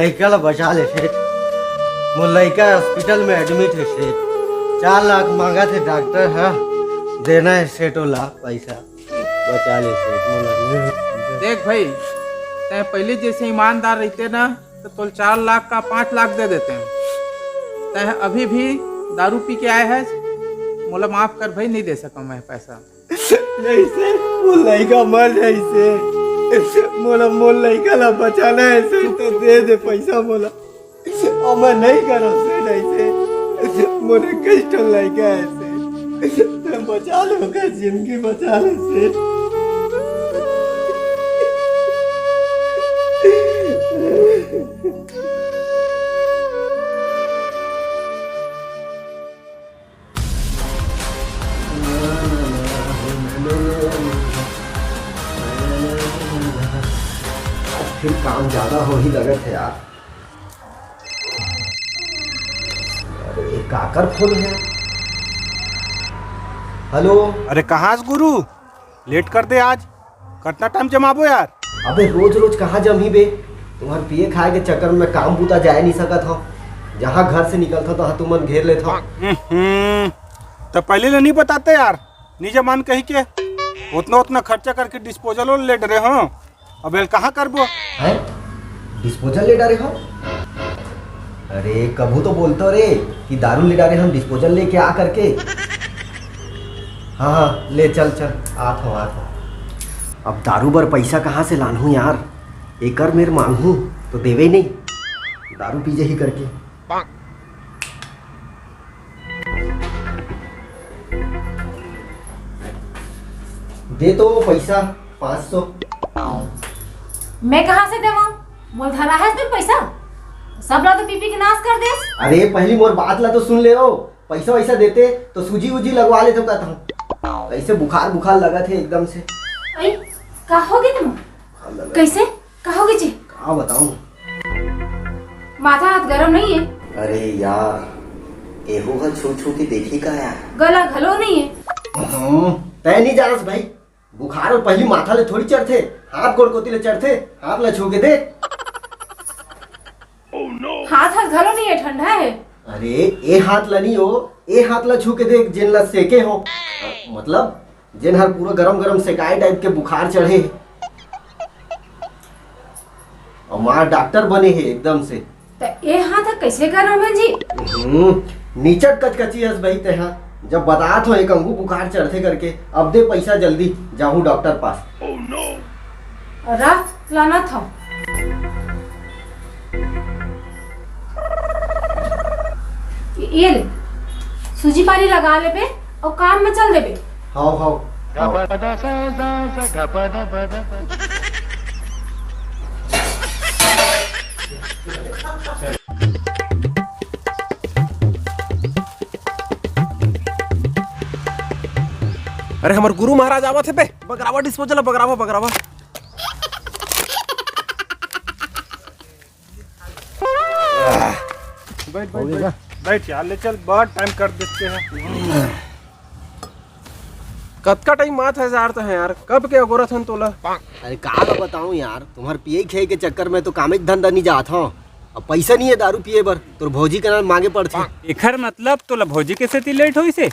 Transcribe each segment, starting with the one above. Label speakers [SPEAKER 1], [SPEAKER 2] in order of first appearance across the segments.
[SPEAKER 1] लड़का ला बचा ले सेठ। मोर लड़का हॉस्पिटल में एडमिट है सेठ। 4 लाख मांगा थे डॉक्टर। हाँ देना है सेठ ला पैसा, बचा ले सेठ मोला।
[SPEAKER 2] देख भाई, तय पहले जैसे ईमानदार रहते ना तो तुल 4 लाख का 5 लाख दे देते हैं। तय अभी भी दारू पी के आए है, मोला माफ कर भाई, नहीं दे सका मैं पैसा।
[SPEAKER 1] नहीं से वो लड़का मर जाए से मोला, मोर लड़का ला बचाना है से तो दे दे पैसा मोला। और मैं नहीं करो से नहीं से मोरे कष्ट लड़का है से बचा लो का जिंदगी बचा ले से। फिर काम ज्यादा हो ही लगे थे यार। अरे काकर फोन है। हेलो।
[SPEAKER 3] अरे कहाँ से गुरु, लेट कर दे आज, कितना टाइम जमाबो यार।
[SPEAKER 1] अबे रोज रोज कहाँ जमी बे, तुम्हारे पिए खाए के चक्कर में काम बूता जा नहीं सकत हो। जहाँ घर से निकलता तो तुमन घेर लेता।
[SPEAKER 3] तो पहले ले नहीं बताते यार, नहीं जमान कही के उतना खर्चा करके डिस्पोजल ले डरे हो। अब कहाँ करबो
[SPEAKER 1] है, डिस्पोजल ले डारे हो। अरे कभू तो बोलते रे कि दारू ले डारे हम डिस्पोजल ले क्या करके। हाँ हाँ ले चल चल आत हो। अब दारू बर पैसा कहाँ से लानू यार, एकर मेर मांगू तो देवे नहीं, दारू पी ही करके। दे तो पैसा 500।
[SPEAKER 4] मैं कहाँ से देवा, मोल धरा है तुम पैसा, सब ला तो पीपी के नाश कर दे।
[SPEAKER 1] अरे पहली मोर बात ला तो सुन ले हो, पैसा वैसा देते तो सूजी उजी लगवा ले तो कहता हूँ। ऐसे बुखार बुखार लगा थे एकदम से।
[SPEAKER 4] अरे का होगी तुम, कैसे का होगी जी,
[SPEAKER 1] क्या बताऊं।
[SPEAKER 4] माथा हाथ गरम नहीं है।
[SPEAKER 1] अरे यार एहो हल छू छू के देखी का यार,
[SPEAKER 4] गला घलो नहीं है।
[SPEAKER 1] तय नहीं जानस भाई, बुखार और पहली माथा ले थोड़ी चढ़ते, हाथ गोड़ कोती ले चढ़ते, हाथ ला छू के दे।
[SPEAKER 4] हाथ हाथ घलो नहीं है, ठंडा है।
[SPEAKER 1] अरे ए हाथ ला नहीं हो, ए हाथ ला छू के देख जिन ला सेके हो, मतलब जिन हर पूरा गरम गरम सेकाए टाइप के बुखार चढ़े और माँ डॉक्टर बने है एकदम से।
[SPEAKER 4] तो ए हाथ कैसे गरम है जी।
[SPEAKER 1] नीचट कचकची हस भाई तेहा, जब बतात हो एक अंगू बुखार चढ़ते करके। अब दे पैसा जल्दी, जाऊं डॉक्टर पास।
[SPEAKER 4] रख लाना था। ये ले सूजी पानी लगा ले बे और काम में चल दे बे।
[SPEAKER 1] हाउ
[SPEAKER 5] अरे हमारे गुरु महाराज आवत है बे, बगरावा डिस्पोजल, बगरावा।
[SPEAKER 3] बैठ यार, ले चल, बहुत टाइम कर देते हैं।
[SPEAKER 5] कतका टाइम मात है यार, तो है यार, कब के अगोरत हन तोला।
[SPEAKER 1] अरे का बताऊं यार, तुम्हारे पिए खे के चक्कर में तो कामे धंधा नहीं जात हो। अब पैसा नहीं है दारू पिए बर, तो भौजी के नाम मांगे पड़ते।
[SPEAKER 6] एखर मतलब तोला भौजी के सेती लेट होई से,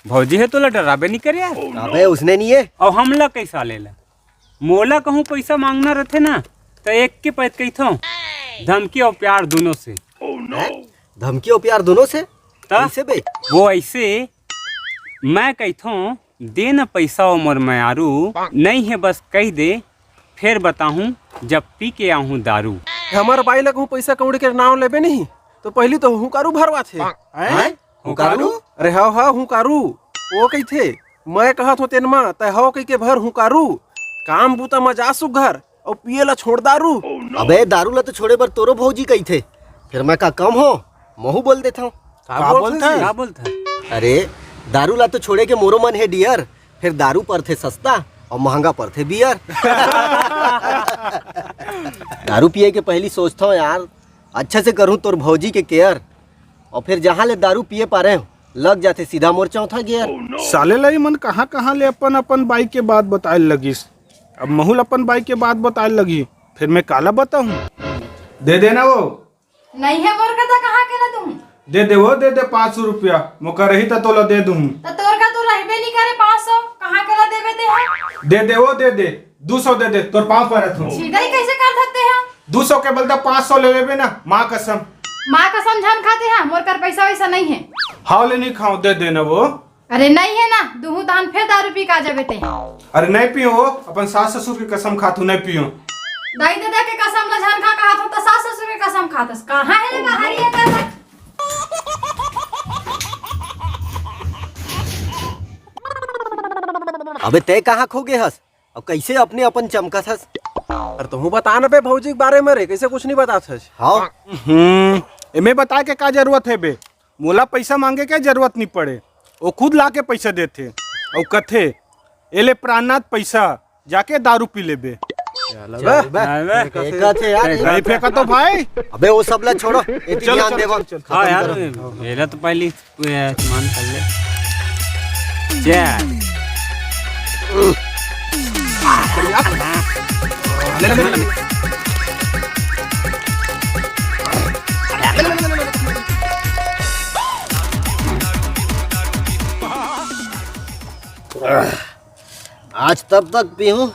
[SPEAKER 6] भौजी है तोला डराबे नहीं करे यार।
[SPEAKER 1] अबे उसने नहीं है
[SPEAKER 6] और हमला कैसा लेला, मोला कहूँ पैसा मांगना रहते ना तो एक के पैत कही थो, धमकी और प्यार दोनों से।
[SPEAKER 1] धमकी और प्यार दोनों से कैसे बे?
[SPEAKER 6] वो ऐसे मैं कही थो दे न पैसा उमर मैं आरू नहीं है, बस कह दे फिर बताऊं जब पी के आऊँ दारू।
[SPEAKER 5] हमारे बाई लग पैसा कौड़ी के नाम लेबे नहीं तो पहली तो हुकारू भरवा थे।
[SPEAKER 1] हुकारू?
[SPEAKER 5] अरे हाँ हुकारू, वो कही थे मैं कहत हो तेन मा तय हो कही के भर हुकारू, काम बूता मजा सुघर और पिए ला छोड़ दारू।
[SPEAKER 1] अबे दारू ला तो छोड़े बर तोरो भौजी कही थे, फिर मैं का कम हो महू बोल देता हूँ।
[SPEAKER 6] क्या बोलता?
[SPEAKER 1] अरे दारू ला तो छोड़े के मोरो मन है डियर, फिर दारू पर थे सस्ता और महंगा पर थे बियर। दारू पिए के पहली सोचता हूँ यार अच्छे से करूँ तोर भौजी के केयर, और फिर जहाँ ले दारू पिए पा रहे लग जाते सीधा मोर चौथा गियर।
[SPEAKER 3] साले लाई मन कहाँ ले अपन बाइक के बात बताए लगिस। अब महुल अपन बाइक के बात बताए लगी, फिर मैं काला बताऊँ। दे देना वो
[SPEAKER 4] नहीं है मोर का तो कहाँ के ला तुम
[SPEAKER 3] दे दे वो दे दे 500 रुपया मुका रही तो तोला दे दूँ
[SPEAKER 4] तो तोर का तू रहबे नहीं करे 500 कहाँ के ला देवे ते है
[SPEAKER 3] दे दे वो दे दे 200 दे दे तोर पाँव पर हूँ
[SPEAKER 4] सीधा ही कैसे कर सकते हैं
[SPEAKER 3] 200 के बदला 500 ले लेबे ना माँ कसम
[SPEAKER 4] माँ का समझान खाते हैं मोर कर पैसा वैसा नहीं है
[SPEAKER 3] हाव ले नहीं खाओ दे देना वो
[SPEAKER 4] अरे नहीं है ना दूहू दान फिर दारू पी का जा बेटे
[SPEAKER 3] अरे नहीं पियो वो अपन सास ससुर की कसम खातू नहीं पियो
[SPEAKER 4] दाई दादा के कसम लझान खा कहा तो सास ससुर के कसम खातस कहाँ है रे बाहर ये कर
[SPEAKER 1] अबे ते कहाँ खो गए हस और कैसे अपने अपन चमकत हस
[SPEAKER 5] अरे तुम बता ना बे भौजी के बारे में रे कैसे कुछ नहीं बता था
[SPEAKER 1] हाँ
[SPEAKER 3] एमे बता के का जरूरत है बे मोला पैसा मांगे के जरूरत नहीं पड़े वो खुद ला के पैसा देते और कथे एले प्राणनाथ पैसा जाके दारू पी ले बे
[SPEAKER 1] फेंका थे यार
[SPEAKER 3] नहीं फेंका तो भाई
[SPEAKER 1] अबे वो सब ला छोड़ो एक ध्यान देवा
[SPEAKER 6] हाँ यार मेरा तो पहले मान कर ले चल
[SPEAKER 1] आज तब तक पीहूं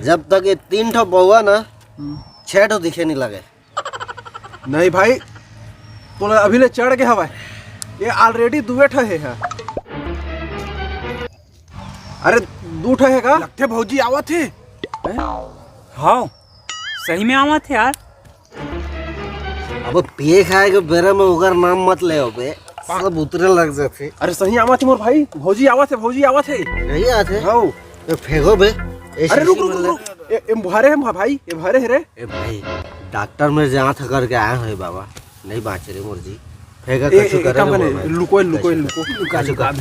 [SPEAKER 1] जब तक ये 3 ठो बहुआ ना 6 ठो दिखे नहीं लगे
[SPEAKER 5] नहीं भाई तो अभी ले चढ़ गया हवा ये ऑलरेडी दुए ठो है अरे 2 ठो है का
[SPEAKER 3] लगते भौजी आवत है
[SPEAKER 6] हाँ सही में आवा थे यार
[SPEAKER 1] अब पिए खाए के बेरे में उगर नाम मत ले बे सब उतरे लग जाते
[SPEAKER 5] अरे सही आवा थे मोर भाई भौजी आवा थे
[SPEAKER 1] नहीं आते
[SPEAKER 5] हाँ
[SPEAKER 1] तो फेंको बे
[SPEAKER 5] अरे रुक ये भरे है भाई ये भरे है रे
[SPEAKER 1] ए भाई डॉक्टर में जांच करके आए हैं बाबा नहीं बाँच रहे मुर्जी फेंका
[SPEAKER 5] ए,
[SPEAKER 1] कछु
[SPEAKER 5] ए,
[SPEAKER 1] करे
[SPEAKER 5] काम
[SPEAKER 1] ना
[SPEAKER 5] करे,
[SPEAKER 1] बोल भाई।
[SPEAKER 5] लुको लुको
[SPEAKER 1] कछु कर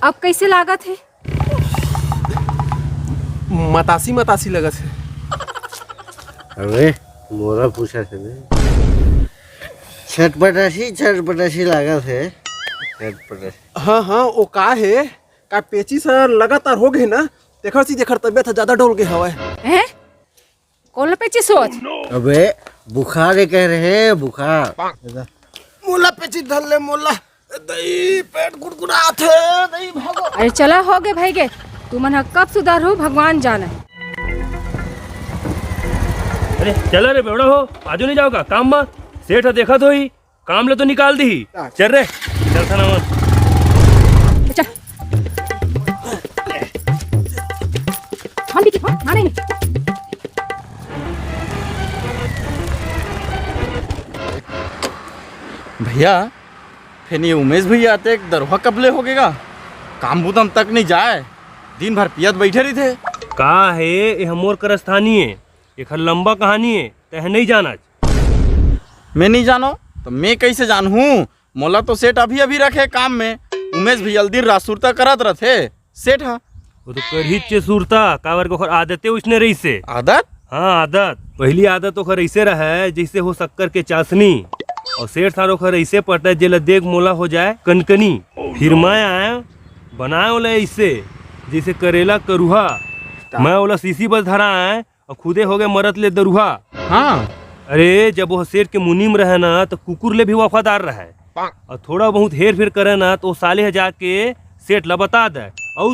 [SPEAKER 4] अब कैसे लागत है
[SPEAKER 5] मतासी लगत है
[SPEAKER 1] अबे मोरा पूछा थे ने छटपटासी लगा थे छटपटासी
[SPEAKER 5] हाँ वो का है का पेची से लगातार हो गए ना देखर तबियत ज्यादा डोल गए हवा
[SPEAKER 4] हैं कौन पे सोच
[SPEAKER 1] अबे बुखार कह रहे हैं बुखार
[SPEAKER 5] मोला पेची धर ले मोला दही पेट गुड़गुड़ात है दही भागो
[SPEAKER 4] अरे चला हो गए भाई के तू मन कब सुधार हो भगवान जाने
[SPEAKER 7] अरे चल रे बेवड़ा हो आजू नहीं जाओगा काम में सेठ देखा तो ही काम ले तो निकाल दी चल रे चल खाना मत
[SPEAKER 4] चल हम भी की माने नहीं
[SPEAKER 8] भैया फिर ये उमेश भैया आते एक दरवा कबले हो गएगा काम बुदम तक नहीं जाए दिन भर पियत बैठे रही थे
[SPEAKER 7] का है ये हमोर कर स्थानीय है एक लंबा कहानी है तह नहीं जाना
[SPEAKER 8] मैं नहीं जानो तो मैं कैसे जानूँ मोला तो सेठ अभी अभी रखे काम में उमेश भैया दिन रात सुरता करत रहे सेठ हाँ
[SPEAKER 7] वो तो कर ही चे सूरता कावर को आदतें उसने रही से
[SPEAKER 8] आदत
[SPEAKER 7] हाँ आदत पहली आदत तो खर ऐसे रहा है जैसे हो शक्कर के चाशनी और सेठ सारो खर ऐसे पड़ता है जेला देख मोला हो जाए कनकनी फिर मैं आया बनाए वाला ऐसे जैसे करेला करुहा मैं वाला सीसी बस धरा है और खुदे हो गए मरत ले दरुहा
[SPEAKER 8] हाँ
[SPEAKER 7] अरे जब वो सेठ के मुनीम रहे ना तो कुकुर ले भी वफादार रहे और थोड़ा बहुत हेर फेर करे ना तो साले जाके सेठ ला बता दे औ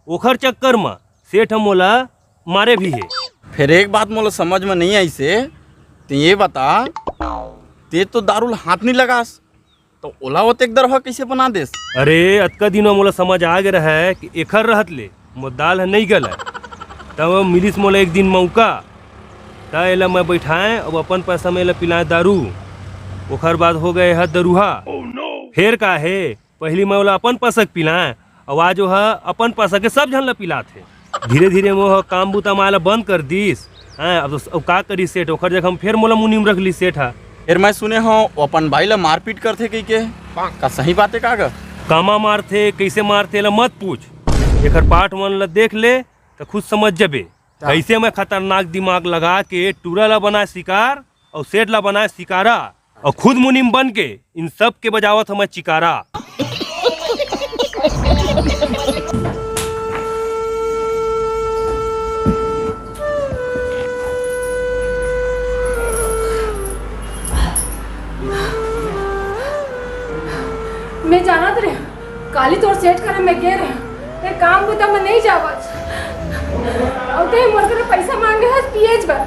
[SPEAKER 7] ओखर चक्कर में सेठ हम मोला मारे भी है
[SPEAKER 8] फिर एक बात मोला समझ में नहीं आई से तो ये बता ते तो दारूल हाथ नहीं लगास तो ओला वो एक दरवा कैसे बना देस
[SPEAKER 7] अरे अतका दिनों मोला समझ आ गया है कि एखर रहत ले मुद्दाल है नहीं गल है तब मिलिस मोला एक दिन मौका ता एला मैं बैठाए अब अपन पैसा में एला पिलाए दारू ओखर बाद हो गए है दरुहा फिर का है पहली मैं ओला अपन पैसा पिलाए और आज जो है अपन पैसा के सब झन ला पिलाते धीरे धीरे मोह काम बुता माला बंद कर दीस हाँ अब तो का करी सेठ ओखर जगह हम फिर मोला मुनीम रख ली सेठ है
[SPEAKER 8] फिर मैं सुने हो अपन भाई ला मारपीट करते कही के का सही बात है का
[SPEAKER 7] कामा मारते कैसे मारते ला मत पूछ एकर पाठ मन ला देख ले तो खुद समझ जबे कैसे मैं खतरनाक दिमाग लगा के टूरा ला बनाए शिकार और सेठ ला बनाए शिकारा और खुद मुनिम बन के इन सब के बजावत हमें चिकारा।
[SPEAKER 4] मैं जाना तो रहा काली तोर सेट करे मैं गे रहा ते काम को तो मैं नहीं जावत और ते मोर करे पैसा मांगे है पीएच पर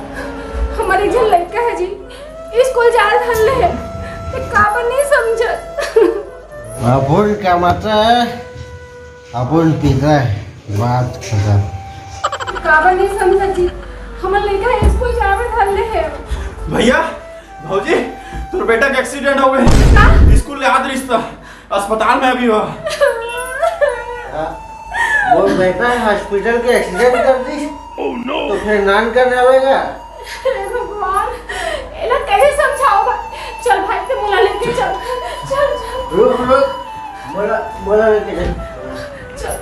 [SPEAKER 4] हमारे एक जन लड़का है जी स्कूल जा धन ले ते काबर नहीं समझत
[SPEAKER 1] अबुन का मतलब अबुन पिता बात खत्म।
[SPEAKER 4] काबर नहीं समझत जी हमारे लड़का स्कूल जावे धन ले है।
[SPEAKER 8] भैया भौजी तोर बेटा के एक्सीडेंट हो गए, स्कूल याद रिश्ता अस्पताल में अभी हुआ।
[SPEAKER 1] वो बेटा हॉस्पिटल के एक्सीडेंट कर दी तो फिर नान करने आवेगा।
[SPEAKER 4] भगवान एला कैसे समझाओ चल भाई ते मोला लेके चल चल चल
[SPEAKER 1] रुक बोला लेके
[SPEAKER 4] चल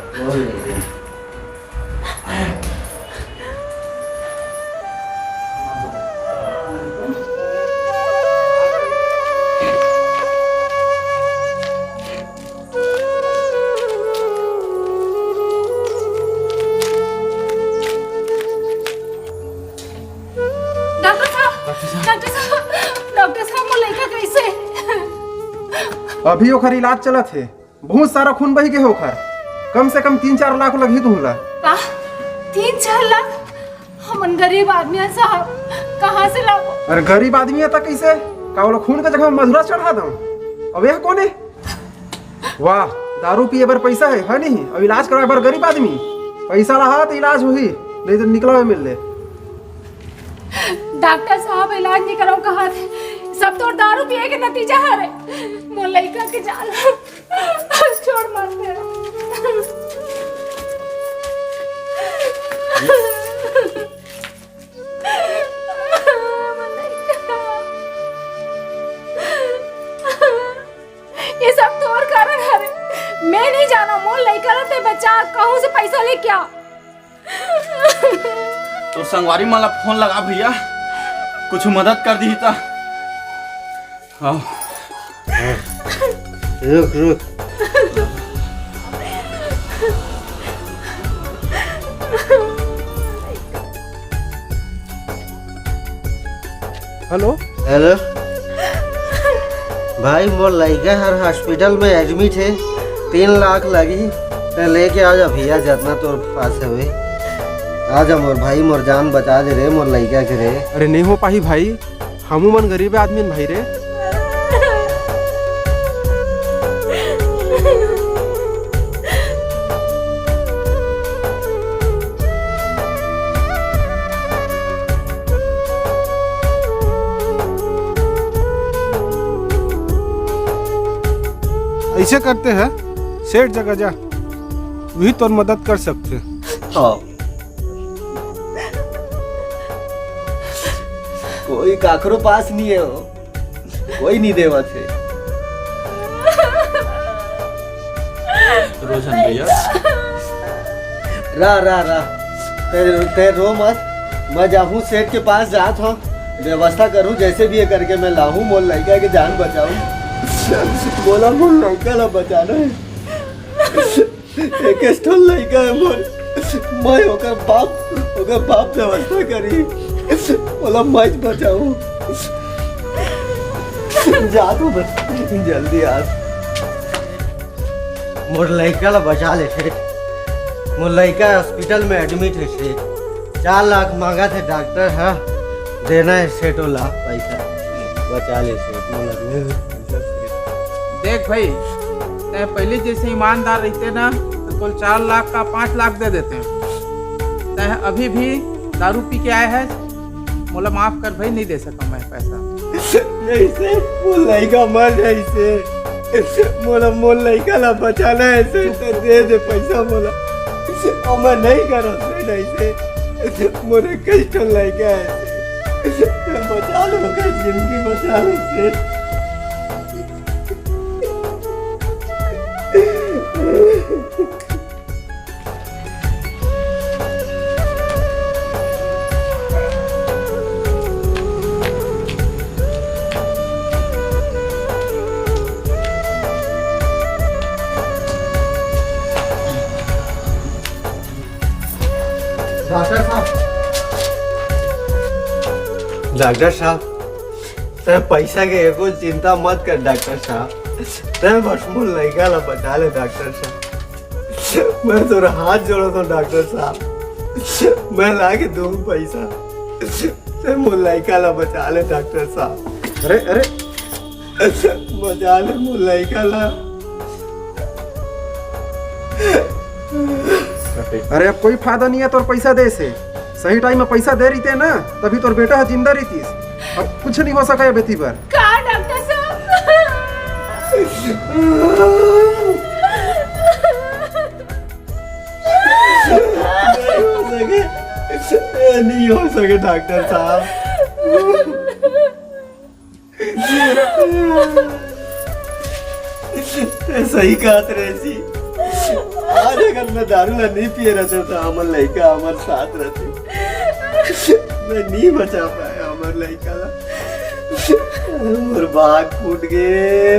[SPEAKER 4] डॉक्टर साहब मोर लड़का कैसे
[SPEAKER 5] अभी ओखर इलाज चलत है, बहुत सारा खून बही के होखर, कम से कम 3-4 लाख लगी तुमला।
[SPEAKER 4] का 3-4 लाख हमन गरीब आदमी है साहब कहाँ से लाओ।
[SPEAKER 5] अरे गरीब आदमी है तो कैसे का वो खून के जगह मधुरा चढ़ा दो। अब यह कौन है? वाह दारू पिए बर पैसा है नहीं? अब इलाज कराए बर गरीब आदमी पैसा रहा तो इलाज हुई नहीं तो निकला मिल ले।
[SPEAKER 4] डॉक्टर साहब इलाज नहीं कराओ कहा थे सब तो दारू पिए के नतीजा है रे मोर लड़का के जान छोड़ मत दे। ये सब तोर कारण है रे, मैं नहीं जाना मोर लड़का रहते बच्चा कहूँ से पैसा लेके आ।
[SPEAKER 8] तो संगवारी माला फोन लगा भैया कुछ मदद कर दी था।
[SPEAKER 1] रुक
[SPEAKER 5] हेलो
[SPEAKER 1] हेलो भाई मोर लड़का हर हॉस्पिटल में एडमिट है, 3 लाख लगी तो लेके आ जा भैया जितना तोर पास है आजा मोर भाई मोर जान बचा दे रे मोर लड़का के रे।
[SPEAKER 5] अरे नहीं हो पाही भाई, हमू मन गरीब आदमी भाई रे।
[SPEAKER 3] ऐसे करते हैं सेठ जगह जा, वही तो मदद कर सकते हैं।
[SPEAKER 1] हाँ कोई काकरो पास नहीं है वो, कोई नहीं देवा थे।
[SPEAKER 8] रोशन भैया
[SPEAKER 1] रा ते रो मत, मैं जाऊँ सेठ के पास जात हूँ, व्यवस्था करूँ जैसे भी ये करके मैं लाऊं मोर लड़का के जान बचाऊं। बोला मोर लड़का ला बचाना है, एक स्टोल लड़का है मोर, मैं ओकर बाप व्यवस्था करी बोला मैं बचाऊं। जा तू बस जल्दी आ, मोर लड़का ला बचा ले सेठ, मोर लड़का हॉस्पिटल में एडमिट है सेठ, 4 लाख मांगा थे डॉक्टर। हाँ देना है सेठ ला पैसा, बचा ले सेठ मोला।
[SPEAKER 2] देख भाई ते पहले जैसे ईमानदार रहते ना तो कुल 4 लाख का 5 लाख दे देते हैं। ते अभी भी दारू पी के आए हैं, मोला माफ कर भाई नहीं दे सका मैं पैसा।
[SPEAKER 1] नहीं से मोर लड़का मर जाए से मोला मोर लड़का ला बचाना है से तो दे दे पैसा मोला, और मैं नहीं करो से नहीं से मोरे कष्ट लड़का है बचा लो, जिंदगी बचा लो से। डॉक्टर साहब ते पैसा के एको चिंता मत कर डॉक्टर साहब, ते बस मोर लड़का ला बचा ले डॉक्टर साहब। मैं तोरा हाथ जोड़ो तो डॉक्टर साहब, मैं ला के दूँ पैसा, ते मोर लड़का ला बचा ले डॉक्टर साहब।
[SPEAKER 5] अरे अरे
[SPEAKER 1] बचा ले मोर लड़का ला।
[SPEAKER 5] अरे अब कोई फायदा नहीं है तोर पैसा दे से। सही टाइम में पैसा दे रही थे ना, तभी तोर बेटा जिंदा रही थी। अब कुछ नहीं हो सका है बेटी पर।
[SPEAKER 4] का डॉक्टर साहब
[SPEAKER 1] नहीं हो सके डॉक्टर साहब। सही कहा सी, आज अगर मैं दारू नहीं पिए रहता तो हमार लड़का हमारे साथ रहते। मैं नहीं बचा पाया हमार लड़का ला, मोर बाग फूट गए।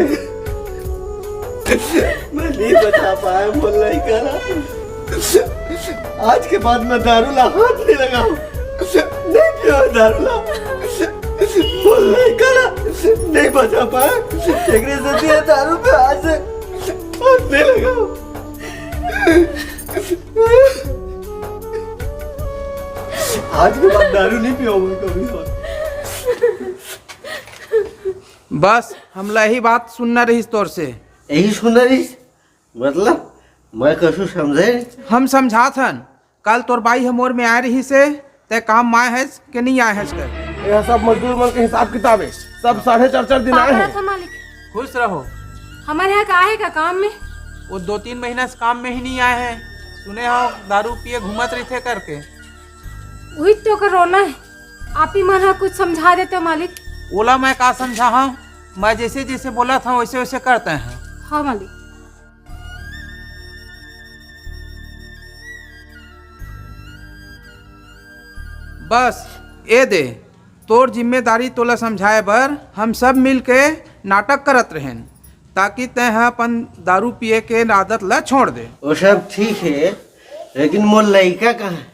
[SPEAKER 1] मैं नहीं बचा पाया मोर लड़का ला। आज के बाद मैं दारू ला हाथ नहीं लगाऊं, नहीं पियो दारू ला। मोर लड़का ला नहीं बचा पाया, एकरे से दिया दारू पे आज से हाथ नहीं लगाऊं। आज के बाद दारू नहीं पियोगे कभी और।
[SPEAKER 2] बस हमला यही बात सुनना रही तोर से।
[SPEAKER 1] यही सुन रही मतलब मैं कछु समझे।
[SPEAKER 2] हम समझात हन, कल तोर बाई हमोर में आ रही से ते काम माए है कि नहीं आए है कर।
[SPEAKER 3] यह सब मजदूर मन के हिसाब किताब है, सब 4.5 दिन आए हैं।
[SPEAKER 4] मालिक
[SPEAKER 2] खुश रहो।
[SPEAKER 4] हमारे यहाँ का है का काम में?
[SPEAKER 2] वो 2-3 महीना से काम में ही नहीं आए हैं। सुने हो दारू पिए घूमत रही थे करके।
[SPEAKER 4] वही तो कर रोना है। आप ही मन कुछ समझा देते हो मालिक।
[SPEAKER 2] बोला मैं का समझा हूँ, मैं जैसे जैसे बोला था वैसे वैसे करते हैं।
[SPEAKER 4] हाँ मालिक।
[SPEAKER 2] बस ए दे तोर जिम्मेदारी तोला समझाए बर हम सब मिल के नाटक करत रहें, ताकि तय अपन दारू पिए के आदत ला छोड़ दे।
[SPEAKER 1] वो सब ठीक है, लेकिन मोर लड़का कहाँ है?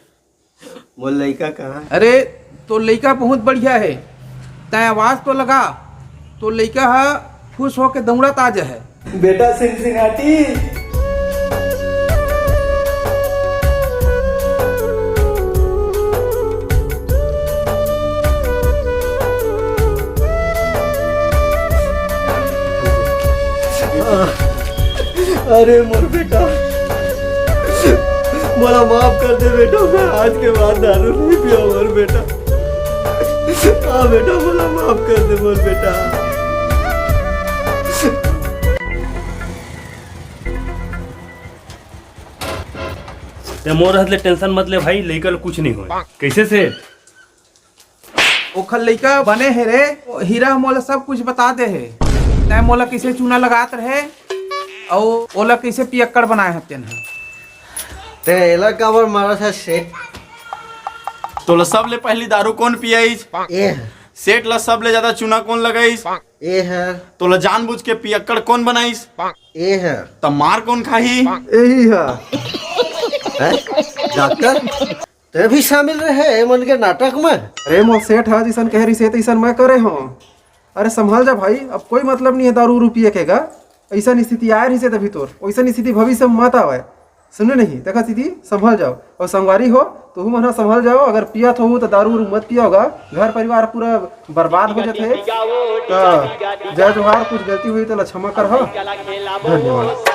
[SPEAKER 1] मोर लड़का कहाँ है?
[SPEAKER 2] अरे तो लड़का बहुत बढ़िया है, तय आवाज तो लगा, तो लड़का है खुश होके दौड़त आ है।
[SPEAKER 1] बेटा सिंसिनाटी। अरे मोर बेटा, मोला माफ कर दे बेटा, मैं आज के बाद दारू नहीं पिया मोर बेटा। हाँ बेटा मोला माफ कर दे मोर बेटा।
[SPEAKER 7] ते मोर हसले टेंशन मत ले भाई, लइकल कुछ नहीं हो। कैसे से
[SPEAKER 2] ओखल लड़का बने है रे, हीरा मोला सब कुछ बता दे है। तय मोला कैसे चूना लगात रहे और ओला कैसे पियक्कड़ बनाए हते न।
[SPEAKER 1] ते एला काबर मारा था सेठ?
[SPEAKER 8] तो सबले पहली दारू कौन पियाईस?
[SPEAKER 1] ए
[SPEAKER 8] सेठ ला सबले ज्यादा चूना कौन लगाईस?
[SPEAKER 1] ए है।
[SPEAKER 8] तो जानबूझ के पियक्कड़ कौन बनाईस?
[SPEAKER 1] ए है।
[SPEAKER 8] तब मार कौन खाही?
[SPEAKER 5] यही है।
[SPEAKER 1] डॉक्टर ते भी शामिल रहे मन के नाटक में?
[SPEAKER 5] अरे मोर सेठ है जैसन कह रही से तैसन मैं करे हूँ। अरे संभाल जा भाई, अब कोई मतलब नहीं है दारू उरू पिए के गा। ऐसा स्थिति आए रही से तभी तोर वैसा स्थिति भविष्य में मत आवे। सुने नहीं देखा स्थिति, संभल जाओ। और संगवारी हो तो तुम मना संभल जाओ। अगर पियत हो तो दारू मत पिया होगा, घर परिवार पूरा बर्बाद हो जाते। जय जोहार, कुछ गलती हुई तो क्षमा कर। धन्यवाद।